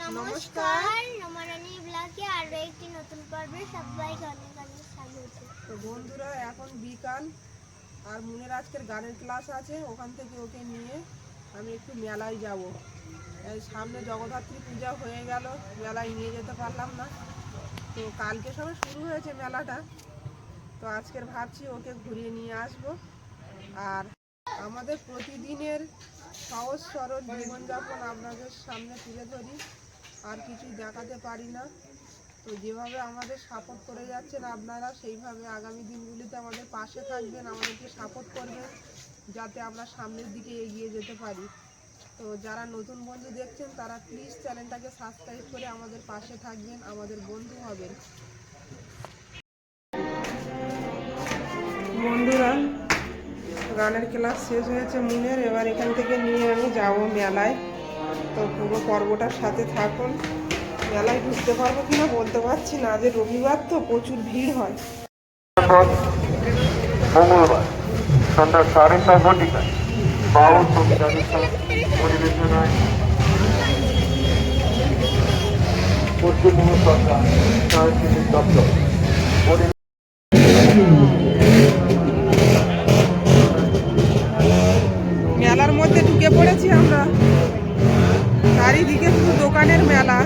নমস্কার, রমারানী ব্লগে আরো একটি নতুন পর্বে সবাইকে অনেক অনেক স্বাগত। তো বন্ধুরা, এখন বিকাল আর মুনের আজকের গানের ক্লাস আছে, ওখান থেকে ওকে নিয়ে আমি একটু মেলায় যাব। এই সামনে জগদ্ধাত্রী পূজা হয়ে গেল, মেলায় নিয়ে যেতে পারলাম না। তো কালকে সবে শুরু হয়েছে মেলাটা, তো আজকের ভাবছি ওকে ঘুরিয়ে নিয়ে আসব। আর আমাদের প্রতিদিনের সহজ সরল জীবনযাপন আপনাদের সামনে তুলে ধরি, আর কিছুই দেখাতে পারি না। তো যেভাবে আমাদের সাপোর্ট করে যাচ্ছেন আপনারা, সেইভাবে আগামী দিনগুলিতে আমাদের পাশে থাকবেন, আমাদেরকে সাপোর্ট করবেন, যাতে আমরা সামনের দিকে এগিয়ে যেতে পারি। তো যারা নতুন বন্ধু দেখছেন তারা প্লিজ চ্যানেলটাকে সাবস্ক্রাইব করে আমাদের পাশে থাকবেন, আমাদের বন্ধু হবেন। বন্ধুরা, গানের ক্লাস শেষ হয়েছে মুনের, এবার এখান থেকে নিয়ে আমি যাব মেলায়। তো পুরো পর্বটার সাথে থাকুন। মেলায় ঢুকতে পারবো কিনা বলতে পারছি না, যে রবিবার তো প্রচুর ভিড় হয়। মঙ্গলবার সন্ধ্যা 9:30টায় বাউল সঙ্গীতানুষ্ঠান পরিবেশনায় পশ্চিমবঙ্গ সরকার সাংস্কৃতিক দপ্তর মেলার মধ্যে ঢুকে পড়েছি আমরা। চারিদিকে শুধু দোকানের মেলা।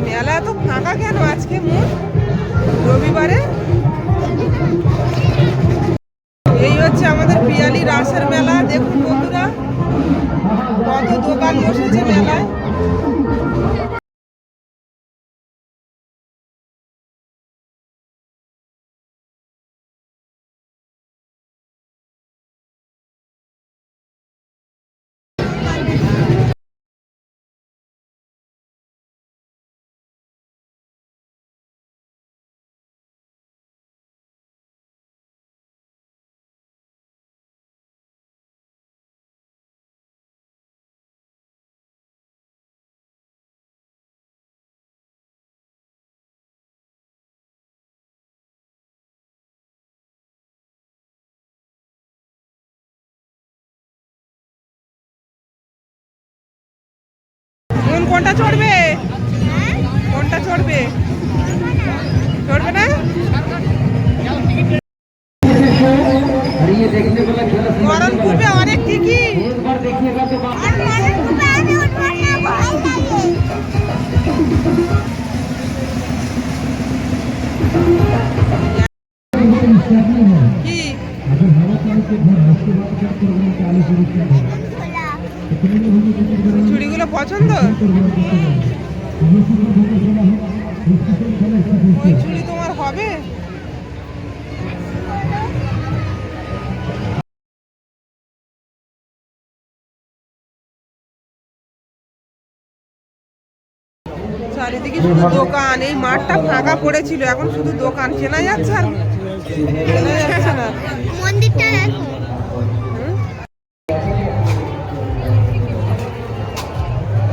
মেলা এত ফাঁকা কেন আজকে রবিবারে? এই হচ্ছে আমাদের পিয়ালি রাসের মেলা। দেখুন বন্ধুরা, কত দোকান বসেছে মেলায়। কোনটা চড়বে? কোনটা চড়বে? চড়বে না? মরণকূপে অনেক টিকিট। কি চুড়িগুলো পছন্দ? ওই চুড়ি তোমার হবে? চারিদিকে শুধু দোকান। এই মাঠটা ফাঁকা পড়েছিল, এখন শুধু দোকান। চেনা যাচ্ছে আর চেনা যাচ্ছে না। মন্দিরটা দেখো।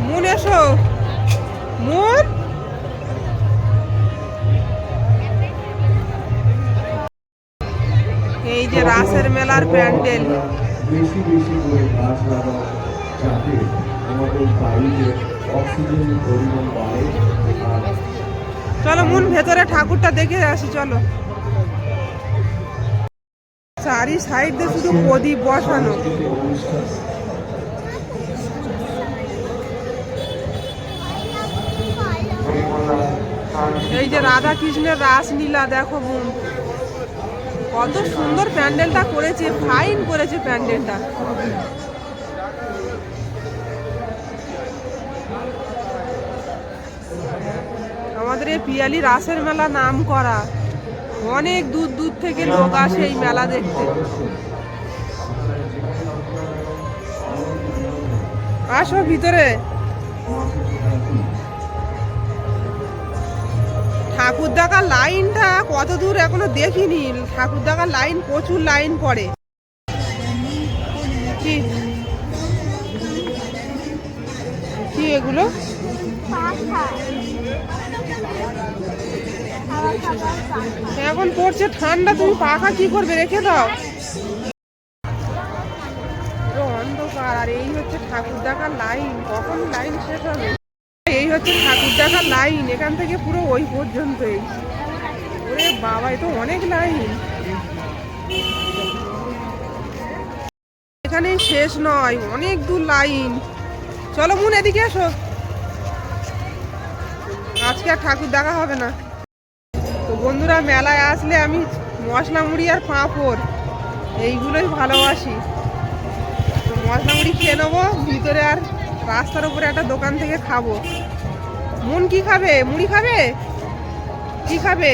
মুন এসো, মুন। এই যে রাসের মেলার প্যান্ডেল। বেশি বেশি করে গাছ লাগাও, যাতে আমাদের বাড়িতে অক্সিজেনের পরিমাণ বাড়ে। চলো মুন, ভেতরে ঠাকুরটা দেখে আসি। চলো। চারি সাইড দিয়ে শুধু প্রদীপ বসানো। এই যে রাধা কৃষ্ণের রাসলীলা দেখো বোন, কত সুন্দর প্যান্ডেলটা করেছে, ফাইন করেছে প্যান্ডেলটা। আমাদের এই পিয়ালি রাসের মেলা নাম করা, অনেক দূর দূর থেকে লোক আসে এই মেলা দেখতে। আসো ভিতরে। ঠাকুর দেখার লাইনটা কত দূর এখনো দেখিনি। ঠাকুর দেখার লাইন, প্রচুর লাইন পড়ে। কি কি এগুলো? এখন পড়ছে ঠান্ডা, তুমি পাখা কি করবে? রেখে দাও। অন্ধকার। ব্যাপার। আর এই হচ্ছে ঠাকুর দেখার লাইন, কখন লাইন শেষ হবে। এই হচ্ছে ঠাকুর দেখার লাইন, এখান থেকে পুরো ওই পর্যন্তই। ওরে বাবা, এ তো অনেক লাইন, এখানে শেষ নয়, অনেক দূর লাইন। চলো মুন এদিকে এসো, আজকে আর ঠাকুর দেখা হবে না। তো বন্ধুরা, মেলায় আসলে আমি মশলা মুড়ি আর পাঁপড় এইগুলোই ভালোবাসি। তো মশলা মুড়ি খেয়ে নেবো ভিতরে, আর রাস্তার উপরে একটা দোকান থেকে খাবো। মুন কি খাবে? মুড়ি খাবে? কি খাবে?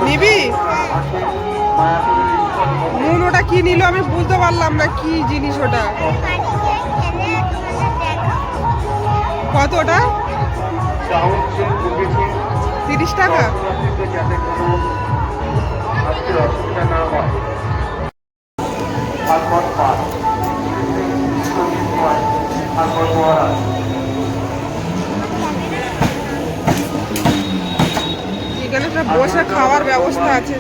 নিবি? মুন ওটা কি নিল আমি বুঝতে পারলাম না, কি জিনিস ওটা? কত ওটা? 30 টাকা। এখানে একটা বসে খাওয়ার ব্যবস্থা আছে।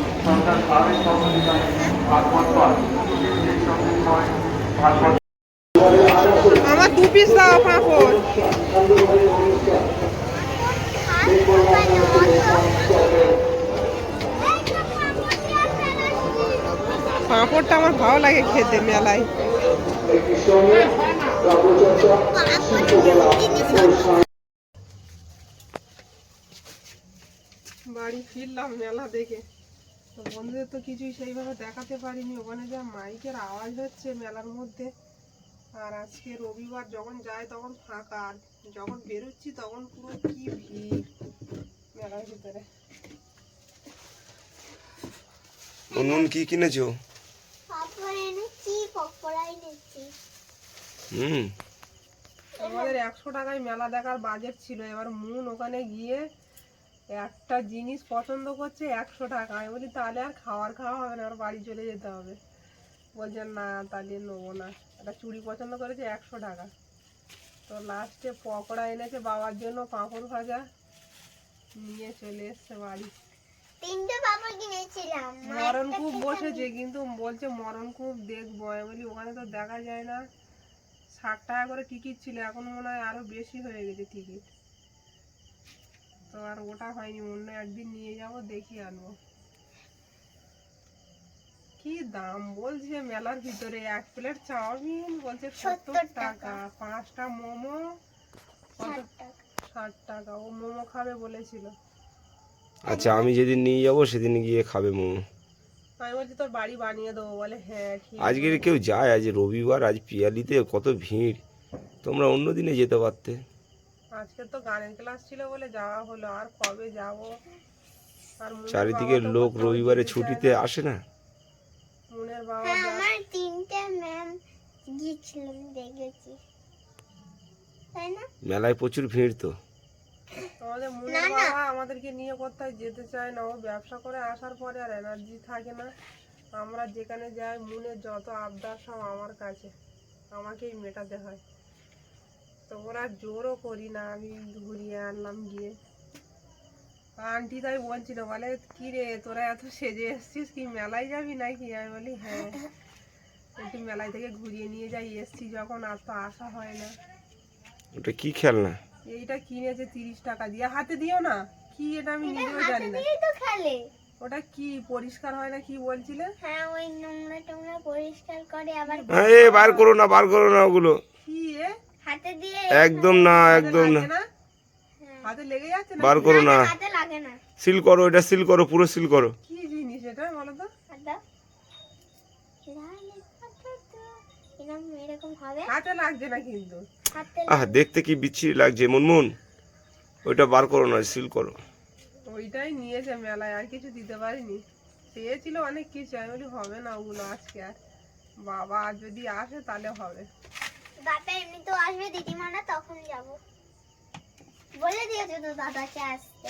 আমার 2 পিস দাও পাঁপড়। পাঁপড়টা আমার ভালো লাগে খেতে মেলায়। বাড়ি ফিরলাম মেলা দেখে। তো বন্ধুদের তো কিছুই সেইভাবে দেখাতে পারিনি, ওখানে যা মাইকের আওয়াজ হচ্ছে মেলার মধ্যে। আর আজকে রবিবার, যখন যাই তখন ফাঁকা, আর যখন বেরোচ্ছি তখন পুরো কি ভিড় মেলার ভিতরে। নুন কি কিনেছো? আমাদের 100 টাকায় মেলা দেখার বাজেট ছিল। এবার মুন ওখানে গিয়ে একটা জিনিস পছন্দ করছে 100 টাকা। আমি বলি তাহলে আর খাওয়া হবে না, আর বাড়ি চলে যেতে হবে। বলছে না তাহলে নেবো না। একটা চুড়ি পছন্দ করেছে 100 টাকা। তো লাস্টে পকোড়া এনেছে বাবার জন্য, পাঁপড় ভাজা নিয়ে চলে এসছে বাড়ি। 3টে পাপড় কিনেছিলাম। মরণ খুব বসেছে, কিন্তু বলছে মরণ খুব দেখবো। আমি বলি ওখানে তো দেখা যায় না। 60 টাকা করে টিকিট ছিল, এখন মনে হয় আরো বেশি হয়ে গেছে টিকিট। তো আর ওটা হয়নি, অন্য একদিন নিয়ে যাব, দেখি আনবো। কি দাম বলছে মেলার ভিতরে! 1 প্লেট চাউমিন বলছে 70 টাকা, 5টা মোমো 60 টাকা। ও মোমো খাবে বলেছিল। আচ্ছা, আমি যেদিন নিয়ে যাবো সেদিন গিয়ে খাবে মোমো। আমি বলছি তোর বাড়ি বানিয়ে দেবো, বলে হ্যাঁ ঠিক আছে। আজকে কেউ যায়? আজ রবিবার, আজ পিয়ালিতে কত ভিড়, তোমরা অন্য দিনে যেতে পারতে। আজকে তো গানের ক্লাস ছিল বলে যাওয়া হলো, আর কবে যাব? আর চারিদিকে লোক রবিবারে ছুটিতে আসে না। মুনের বাবা হ্যাঁ, আমার 3টে ম্যাম গিয়েছিলাম, দেখেছি, তাই না? মেলায় প্রচুর ভিড় তো। আমাদের মুনের বাবা আমাদেরকে নিয়ে কোথাও যেতে চায় না। ও ব্যবসা করে আসার পরে আর এনার্জি থাকে না। আমরা যেখানে যাই মুনের যত আবদার সব আমার কাছে, আমাকেই মেটাতে হয়। তো ওরা জোরও করি না, আমি ঘুরিয়ে আনলাম গিয়ে। আন্টি তাই বলছিল, বলে কি রে তোরা এত সেজে এসছিস, কি মেলায় যাবি নাকি? আমি বলি হ্যাঁ, একটু মেলায় থেকে ঘুরিয়ে নিয়ে যাই, এসছি যখন আর তো আসা হয় না। ওটা কি খেলনা? এইটা কিনেছে 30 টাকা দিয়ে। হাতে দিও না, কি এটা আমি নিজেও জানি না। এই তো খেলে। ওটা কি পরিষ্কার হয় না কি বলছিলে? হ্যাঁ, ওই নোংরা টোংরা পরিষ্কার করে আবার এ বার করো না, বার করো না ওগুলো। কি এ? হাতে দিয়ে। একদম না, একদম না, লাগে না? হাতে লেগে যাচ্ছে না? বার করো না। হাতে লাগে না। সিল করো, এটা সিল করো, পুরো সিল করো। কি জিনিস এটা বলো তো? হাতটা এরকম এরকম হবে। হাতে লাগছে না কিন্তু। হাতে দেখতে কি বিচ্ছিরি লাগছে মুনমুন। ওইটা বার করো না, সিল করো। ওইটাই নিয়েছে মেলায়, আর কিছু দিতে পারিনি। চেয়েছিল অনেক কিছু, আমি বলি হবে না ওগুলো আজকে। আর বাবা যদি আসে তাহলে হবে। দাদা এমনি তো আসবে, দিদিমারা তখন যাব। বলে দিয়েছে তো দাদাকে আসতে।